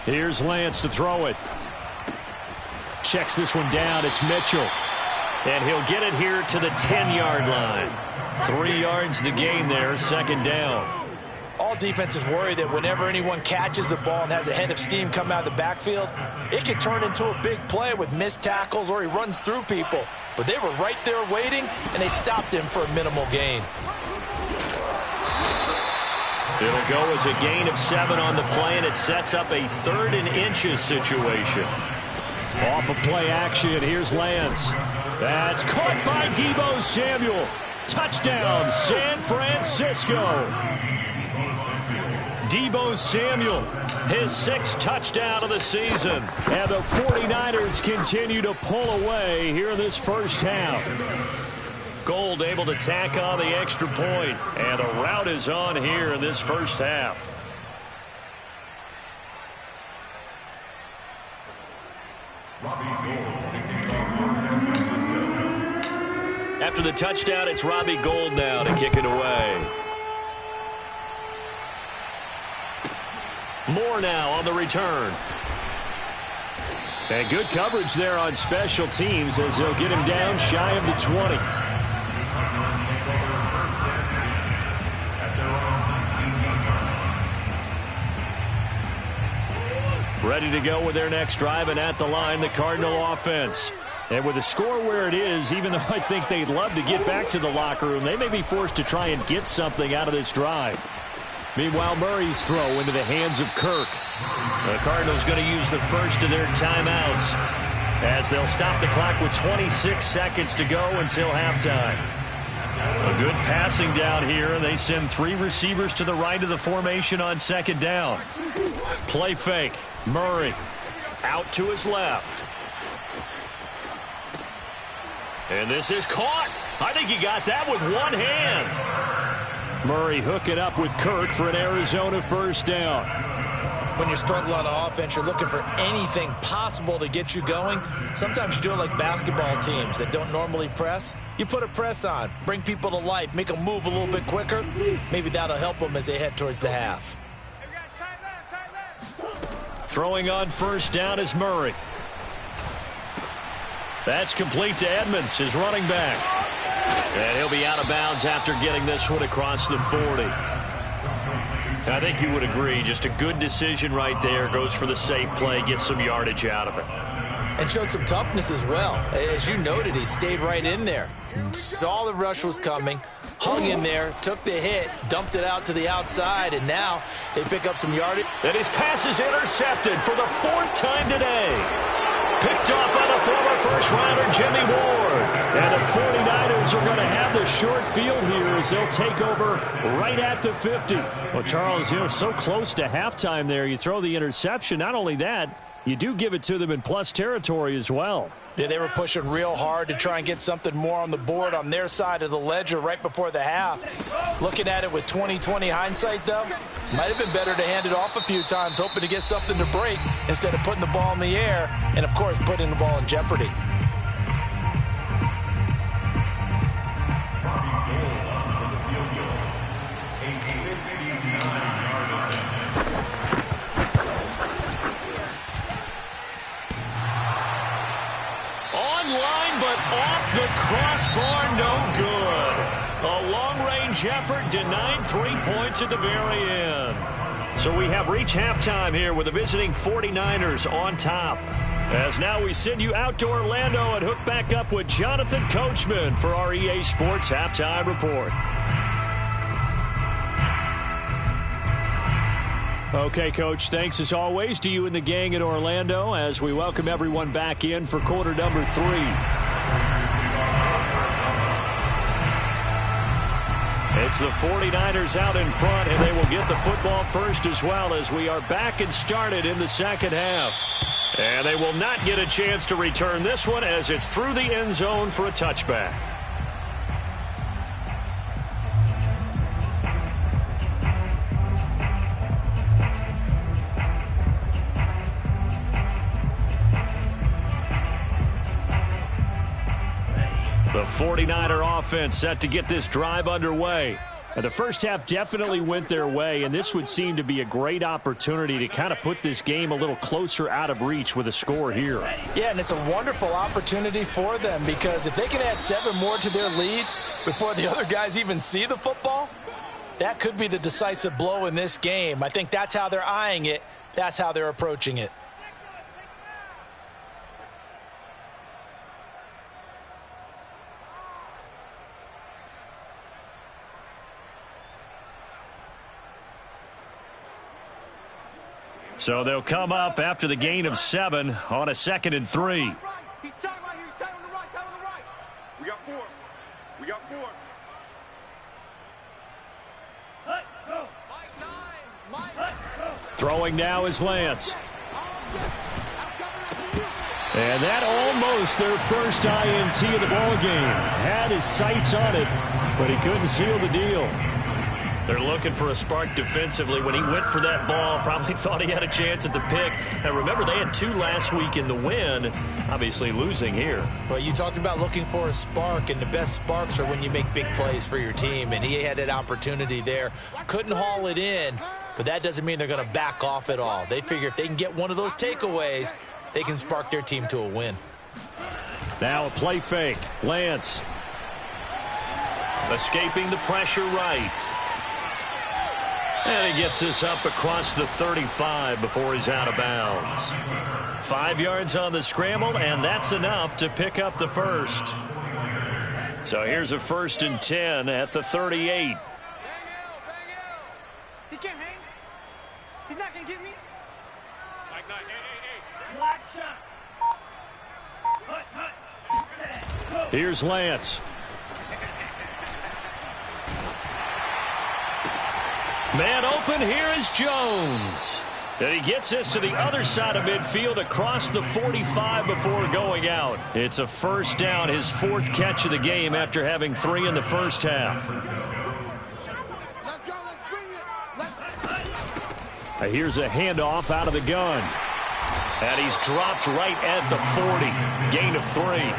Here's Lance to throw it. Checks this one down. It's Mitchell. And he'll get it here to the 10-yard line. 3 yards the gain there, second down. All defenses worry that whenever anyone catches the ball and has a head of steam come out of the backfield, it can turn into a big play with missed tackles or he runs through people. But they were right there waiting, and they stopped him for a minimal gain. It'll go as a gain of 7 on the play, and it sets up a 3rd and inches situation. Off of play action, here's Lance. That's caught by Deebo Samuel. Touchdown, San Francisco. Deebo Samuel, his 6th touchdown of the season. And the 49ers continue to pull away here in this first half. Gold able to tack on the extra point, and the rout is on here in this first half. After the touchdown, it's Robbie Gould now to kick it away. Moore now on the return. And good coverage there on special teams as they'll get him down shy of the 20. Ready to go with their next drive, and at the line, the Cardinal offense. And with the score where it is, even though I think they'd love to get back to the locker room, they may be forced to try and get something out of this drive. Meanwhile, Murray's throw into the hands of Kirk. The Cardinals going to use the first of their timeouts as they'll stop the clock with 26 seconds to go until halftime. A good passing down here. They send 3 receivers to the right of the formation on second down. Play fake. Murray out to his left. And this is caught. I think he got that with one hand. Murray hooking up with Kirk for an Arizona first down. When you struggle on offense, you're looking for anything possible to get you going. Sometimes you do it like basketball teams that don't normally press. You put a press on, bring people to life, make them move a little bit quicker. Maybe that'll help them as they head towards the half. Throwing on first down is Murray. That's complete to Edmonds, his running back. And he'll be out of bounds after getting this one across the 40. I think you would agree, just a good decision right there. Goes for the safe play, gets some yardage out of it. And showed some toughness as well. As you noted, he stayed right in there. Saw the rush was coming, hung in there, took the hit, dumped it out to the outside, and now they pick up some yardage. And his pass is intercepted for the 4th time today. Picked off by the former first-rounder Jimmy Ward. And the 49ers are going to have the short field here as they'll take over right at the 50. Well, Charles, so close to halftime there. You throw the interception. Not only that, you do give it to them in plus territory as well. Yeah, they were pushing real hard to try and get something more on the board on their side of the ledger right before the half. Looking at it with 20/20 hindsight, though, might have been better to hand it off a few times, hoping to get something to break instead of putting the ball in the air and, of course, putting the ball in jeopardy. Off the crossbar, no good. A long-range effort denied 3 points at the very end. So we have reached halftime here with the visiting 49ers on top. As now we send you out to Orlando and hook back up with Jonathan Coachman for our EA Sports Halftime Report. Okay, Coach, thanks as always to you and the gang in Orlando as we welcome everyone back in for quarter number 3. It's the 49ers out in front, and they will get the football first as well as we are back and started in the second half. And they will not get a chance to return this one as it's through the end zone for a touchback. The 49er offense set to get this drive underway. The first half definitely went their way, and this would seem to be a great opportunity to kind of put this game a little closer out of reach with a score here. Yeah, and it's a wonderful opportunity for them, because if they can add 7 more to their lead before the other guys even see the football, that could be the decisive blow in this game. I think that's how they're eyeing it. That's how they're approaching it. So they'll come up after the gain of 7 on a 2nd and 3. He's tight right here. He's tight on the right. Tight on the right. We got 4. We got 4. Throwing now is Lance. And that almost their first INT of the ball game. Had his sights on it, but he couldn't seal the deal. They're looking for a spark defensively. When he went for that ball, probably thought he had a chance at the pick. And remember, they had 2 last week in the win, obviously losing here. Well, you talked about looking for a spark, and the best sparks are when you make big plays for your team, and he had that opportunity there. Couldn't haul it in, but that doesn't mean they're going to back off at all. They figure if they can get one of those takeaways, they can spark their team to a win. Now a play fake. Lance. Escaping the pressure right. And he gets this up across the 35 before he's out of bounds. 5 yards on the scramble, and that's enough to pick up the first. So here's a 1st and 10 at the 38. He can't hang. He's not going to get me. Here's Lance. Man open, here is Jones. And he gets this to the other side of midfield across the 45 before going out. It's a 1st down, his 4th catch of the game after having 3 in the first half. Let's go. Let's bring it. Here's a handoff out of the gun. And he's dropped right at the 40. Gain of 3.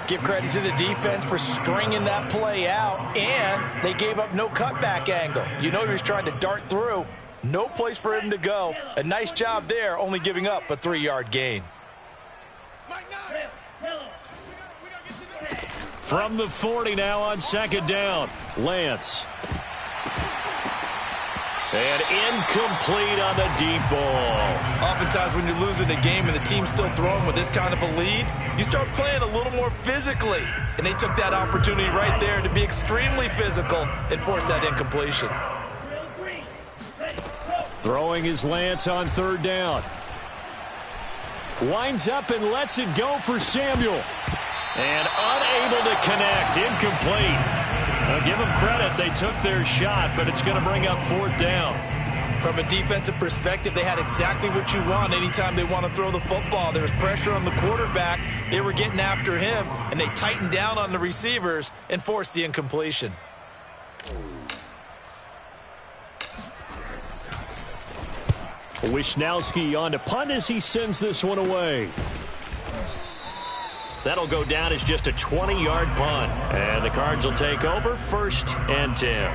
Give credit to the defense for stringing that play out, and they gave up no cutback angle. You know he was trying to dart through. No place for him to go. A nice job there, only giving up a 3-yard gain. From the 40 now on 2nd down. Lance. And incomplete on the deep ball. Oftentimes when you're losing a game and the team's still throwing with this kind of a lead, you start playing a little more physically. And they took that opportunity right there to be extremely physical and force that incompletion. Throwing his Lance on 3rd down. Winds up and lets it go for Samuel. And unable to connect. Incomplete. Now give them credit. They took their shot, but it's going to bring up 4th down. From a defensive perspective, they had exactly what you want anytime they want to throw the football. There was pressure on the quarterback. They were getting after him, and they tightened down on the receivers and forced the incompletion. Wisnowski on to punt as he sends this one away. That'll go down as just a 20-yard punt. And the Cards will take over 1st and 10.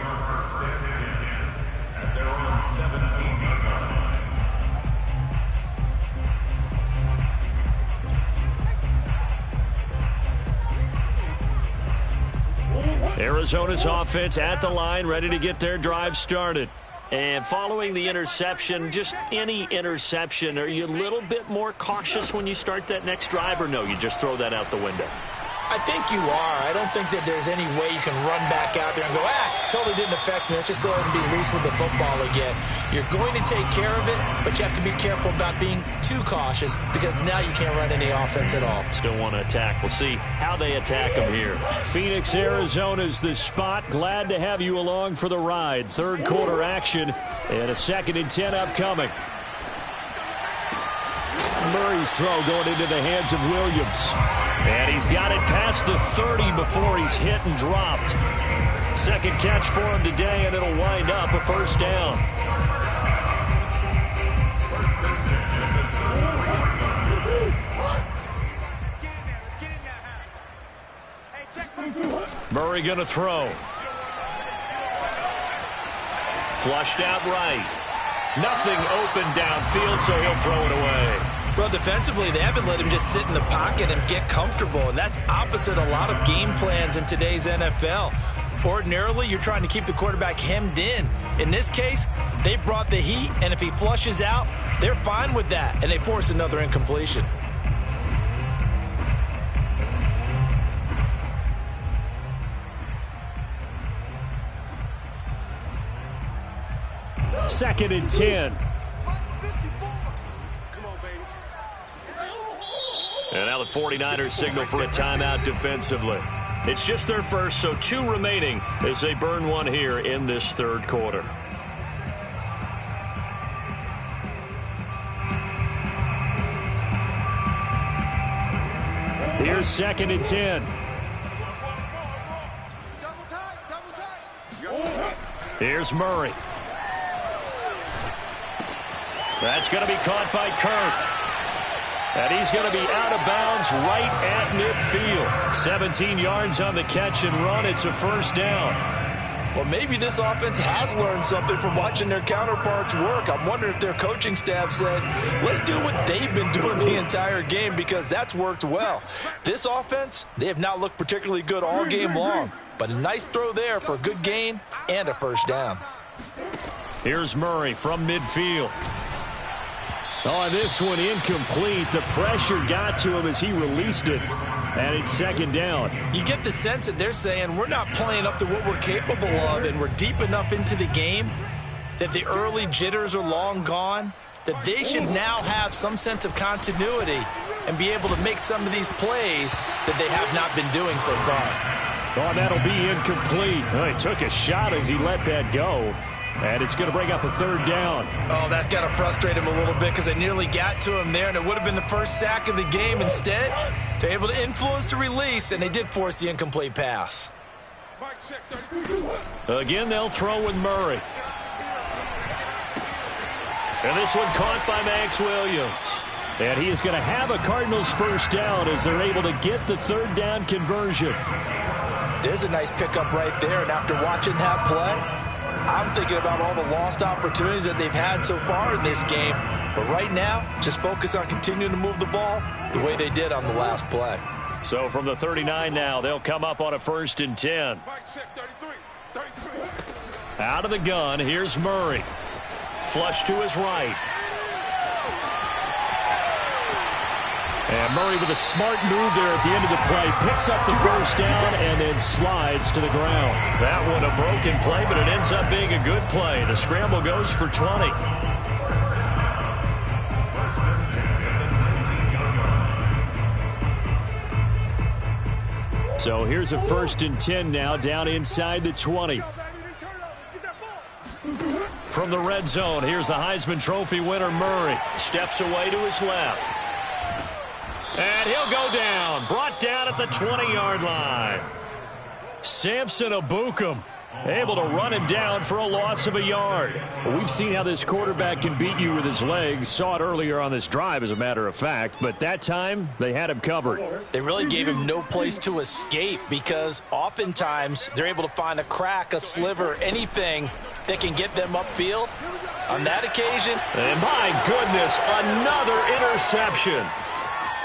Arizona's offense at the line, ready to get their drive started. And following the interception, just any interception, are you a little bit more cautious when you start that next drive, or no, you just throw that out the window? I think you are. I don't think that there's any way you can run back out there and go, totally didn't affect me. Let's just go ahead and be loose with the football again. You're going to take care of it, but you have to be careful about being too cautious because now you can't run any offense at all. Still want to attack. We'll see how they attack them here. Phoenix, Arizona's the spot. Glad to have you along for the ride. 3rd quarter action and a 2nd and 10 upcoming. Murray's throw going into the hands of Williams. And he's got it past the 30 before he's hit and dropped. 2nd catch for him today, and it'll wind up a 1st down. Murray going to throw. Flushed out right. Nothing open downfield, so he'll throw it away. Well, defensively, they haven't let him just sit in the pocket and get comfortable, and that's opposite a lot of game plans in today's NFL. Ordinarily, you're trying to keep the quarterback hemmed in. In this case, they brought the heat, and if he flushes out, they're fine with that, and they force another incompletion. Second and 10. And now the 49ers signal for a timeout defensively. It's just their first, so 2 remaining as they burn one here in this third quarter. Here's second and 10. Here's Murray. That's going to be caught by Kirk. And he's going to be out of bounds right at midfield. 17 yards on the catch and run. It's a first down. Well, maybe this offense has learned something from watching their counterparts work. I'm wondering if their coaching staff said, let's do what they've been doing the entire game, because that's worked well. This offense, they have not looked particularly good all game long. But a nice throw there for a good gain and a first down. Here's Murray from midfield. Oh, this one incomplete. The pressure got to him as he released it. And it's second down. You get the sense that they're saying we're not playing up to what we're capable of, and we're deep enough into the game that the early jitters are long gone, that they should now have some sense of continuity and be able to make some of these plays that they have not been doing so far. Oh, that'll be incomplete. Oh, he took a shot as he let that go. And it's going to bring up a third down. Oh, that's got to frustrate him a little bit because they nearly got to him there, and it would have been the first sack of the game. Instead, they're able to influence the release, and they did force the incomplete pass. Again, they'll throw with Murray. And this one caught by Max Williams. And he is going to have a Cardinals first down as they're able to get the third down conversion. There's a nice pickup right there, and after watching that play, I'm thinking about all the lost opportunities that they've had so far in this game. But right now, just focus on continuing to move the ball the way they did on the last play. So from the 39 now, they'll come up on a first and 10. Out of the gun, here's Murray. Flush to his right. And Murray with a smart move there at the end of the play. Picks up the first down and then slides to the ground. That one a broken play, but it ends up being a good play. The scramble goes for 20. So here's a first and 10 now down inside the 20. From the red zone, here's the Heisman Trophy winner Murray. Steps away to his left. And he'll go down. Brought down at the 20-yard line. Samson Abukum able to run him down for a loss of a yard. Well, we've seen how this quarterback can beat you with his legs. Saw it earlier on this drive, as a matter of fact. But that time, they had him covered. They really gave him no place to escape because oftentimes they're able to find a crack, a sliver, anything that can get them upfield. On that occasion, and my goodness, another interception.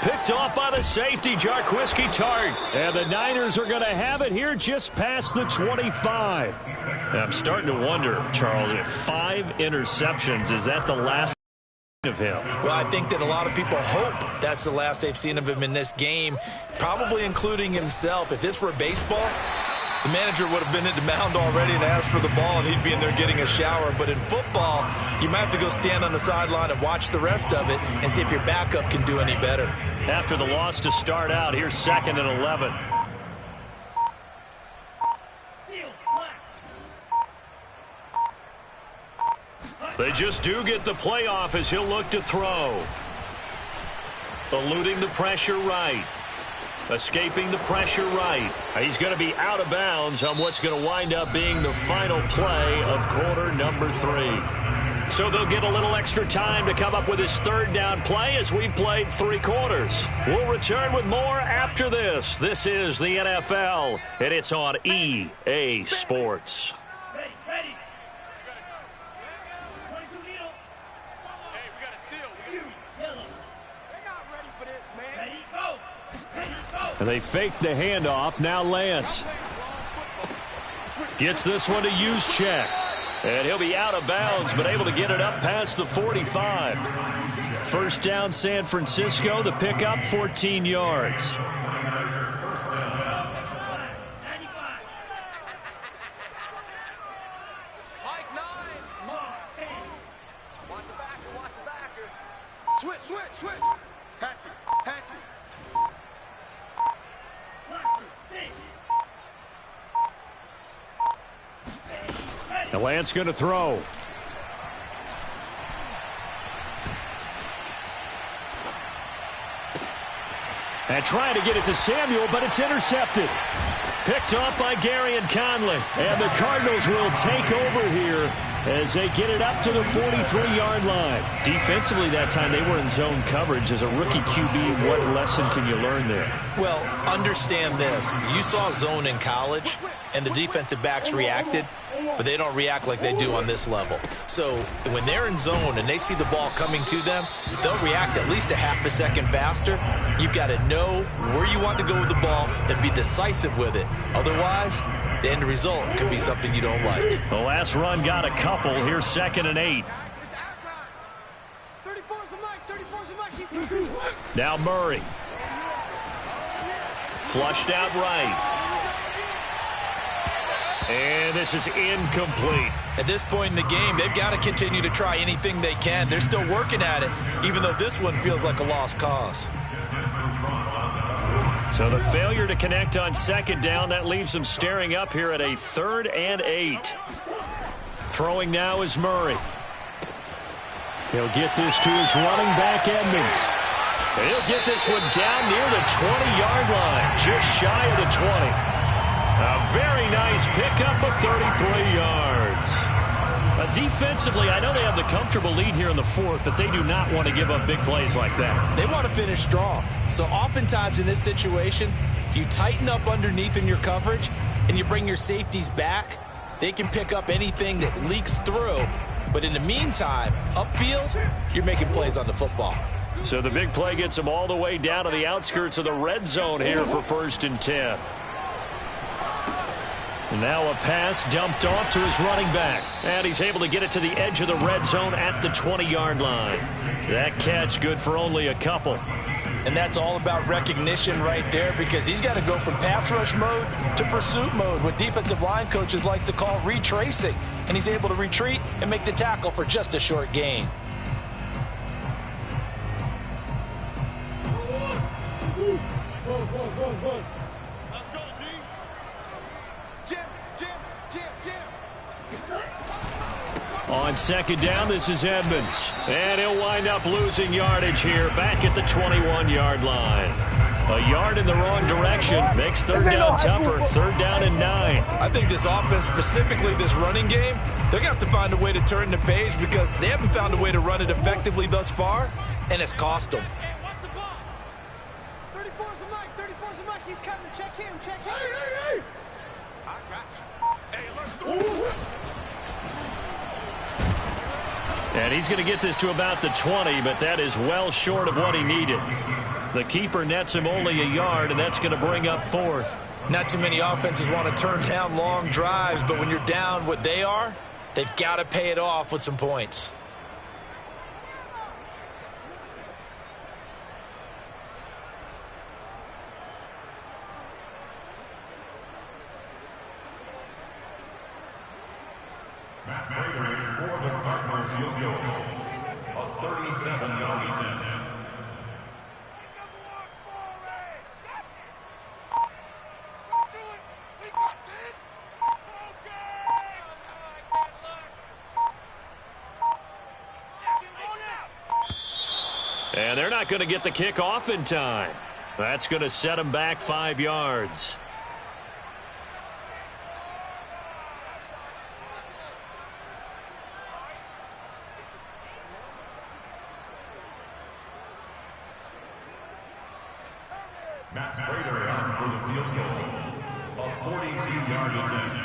Picked off by the safety, Jarquiski Tart. And the Niners are going to have it here just past the 25. I'm starting to wonder, Charles, if 5 interceptions, is that the last of him? Well, I think that a lot of people hope that's the last they've seen of him in this game, probably including himself. If this were baseball, the manager would have been at the mound already and asked for the ball, and he'd be in there getting a shower. But in football, you might have to go stand on the sideline and watch the rest of it and see if your backup can do any better. After the loss to start out, here's second and 11. They just do get the playoff as he'll look to throw. Eluding the pressure right. Escaping the pressure right. He's going to be out of bounds on what's going to wind up being the final play of quarter number 3. So they'll get a little extra time to come up with his third down play as we've played 3 quarters. We'll return with more after this. This is the NFL, and it's on EA Sports. And they fake the handoff. Now Lance gets this one to Juszczyk. And he'll be out of bounds, but able to get it up past the 45. First down, San Francisco. The pickup, 14 yards. Switch. Hatchet. The Lance going to throw. And trying to get it to Samuel, but it's intercepted. Picked off by Gary and Conley. And the Cardinals will take over here as they get it up to the 43-yard line. Defensively that time, they were in zone coverage. As a rookie QB, what lesson can you learn there? Well, understand this. You saw zone in college, and the defensive backs reacted, but they don't react like they do on this level. So when they're in zone and they see the ball coming to them, they'll react at least a half a second faster. You've got to know where you want to go with the ball and be decisive with it. Otherwise, the end result can be something you don't like. The last run got a couple. Here's 2nd and 8. Now Murray. Flushed out right. And this is incomplete. At this point in the game, they've got to continue to try anything they can. They're still working at it, even though this one feels like a lost cause. So the failure to connect on 2nd down, that leaves them staring up here at a 3rd and 8. Throwing now is Murray. He'll get this to his running back, Edmonds. And he'll get this one down near the 20-yard line, just shy of the 20. A very nice pickup of 33 yards. Defensively, I know they have the comfortable lead here in the 4th, but they do not want to give up big plays like that. They want to finish strong. So oftentimes in this situation, you tighten up underneath in your coverage, and you bring your safeties back. They can pick up anything that leaks through. But in the meantime, upfield, you're making plays on the football. So the big play gets them all the way down to the outskirts of the red zone here for 1st and 10. Now a pass dumped off to his running back. And he's able to get it to the edge of the red zone at the 20-yard line. That catch good for only a couple. And that's all about recognition right there, because he's got to go from pass rush mode to pursuit mode, what defensive line coaches like to call retracing. And he's able to retreat and make the tackle for just a short gain. Let's go, D. Jim. On 2nd down, this is Edmonds. And he'll wind up losing yardage here back at the 21-yard line. A yard in the wrong direction makes 3rd down tougher. 3rd down and 9. I think this offense, specifically this running game, they're going to have to find a way to turn the page, because they haven't found a way to run it effectively thus far, and it's cost them. Watch the ball. 34's the mic. 34's the mic. He's coming. Check him. Hey. I got you. Hey, let's do it. And he's going to get this to about the 20, but that is well short of what he needed. The keeper nets him only a yard, and that's going to bring up 4th. Not too many offenses want to turn down long drives, but when you're down what they are, they've got to pay it off with some points. For the Cardinals, field goal, a 37-yard attempt. And they're not going to get the kick off in time. That's going to set them back 5 yards. Matt Prater on for the field goal, a 42-yard attempt.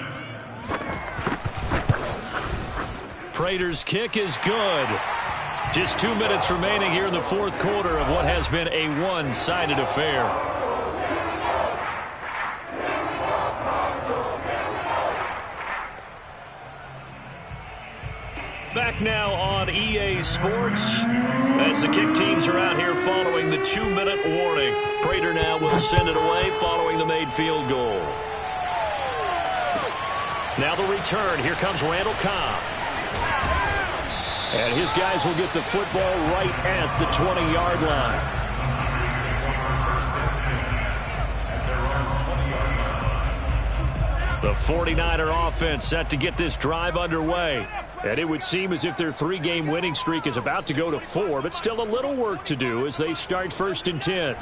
Prater's kick is good. Just 2 minutes remaining here in the 4th quarter of what has been a one-sided affair. Back now on EA Sports as the kick teams are out here following the 2-minute warning. Prater now will send it away following the made field goal. Now the return. Here comes Randall Cobb. And his guys will get the football right at the 20-yard line. The 49er offense set to get this drive underway. And it would seem as if their 3-game winning streak is about to go to 4, but still a little work to do as they start 1st and 10.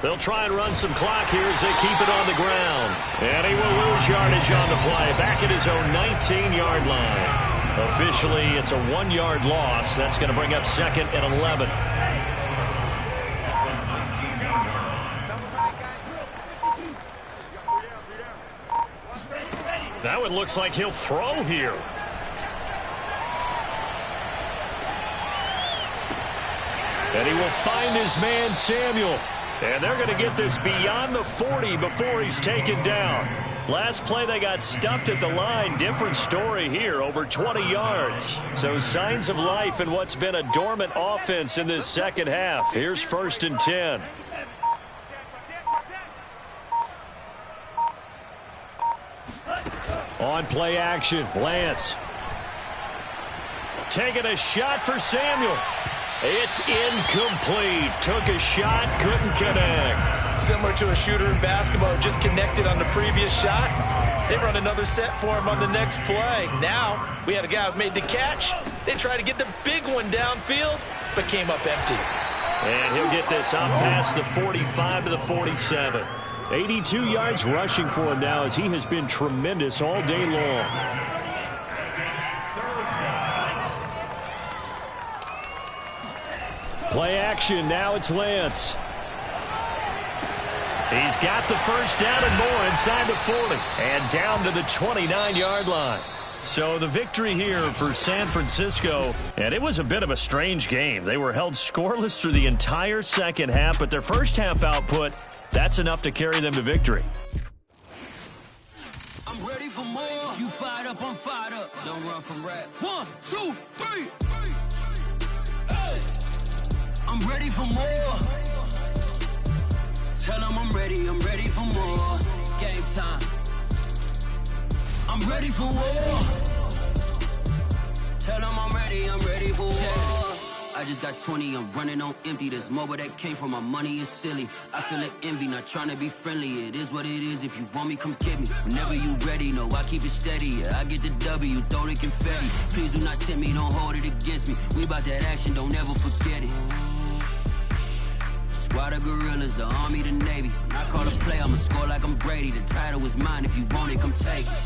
They'll try and run some clock here as they keep it on the ground. And he will lose yardage on the play, back at his own 19-yard line. Officially, it's a 1-yard loss. That's going to bring up 2nd and 11. Now it looks like he'll throw here. And he will find his man, Samuel. And they're going to get this beyond the 40 before he's taken down. Last play, they got stuffed at the line. Different story here, over 20 yards. So signs of life in what's been a dormant offense in this second half. Here's 1st and 10. On play action, Lance. Taking a shot for Samuel. It's incomplete. Took a shot, couldn't connect. Similar to a shooter in basketball, just connected on the previous shot. They run another set for him on the next play. Now, we had a guy who made the catch. They tried to get the big one downfield, but came up empty. And he'll get this up past the 45 to the 47. 82 yards rushing for him now as he has been tremendous all day long. Play action. Now it's Lance. He's got the first down and more inside the 40. And down to the 29-yard line. So the victory here for San Francisco. And it was a bit of a strange game. They were held scoreless through the entire second half, but their first half output, that's enough to carry them to victory. I'm ready for more. You fired up, I'm fired up. Don't run from rap. 1, 2, 3. Hey. I'm ready for more. Tell them I'm ready for more. Game time. I'm ready for war. Tell them I'm ready for war. I just got 20, I'm running on empty. This mobile that came from my money is silly. I feel it envy, not trying to be friendly. It is what it is, if you want me, come get me. Whenever you ready, no, I keep it steady. Yeah, I get the W, throw the confetti. Please do not tempt me, don't hold it against me. We about that action, don't ever forget it. Squad of gorillas, the army, the navy. When I call a play, I'ma score like I'm Brady. The title is mine, if you want it, come take it.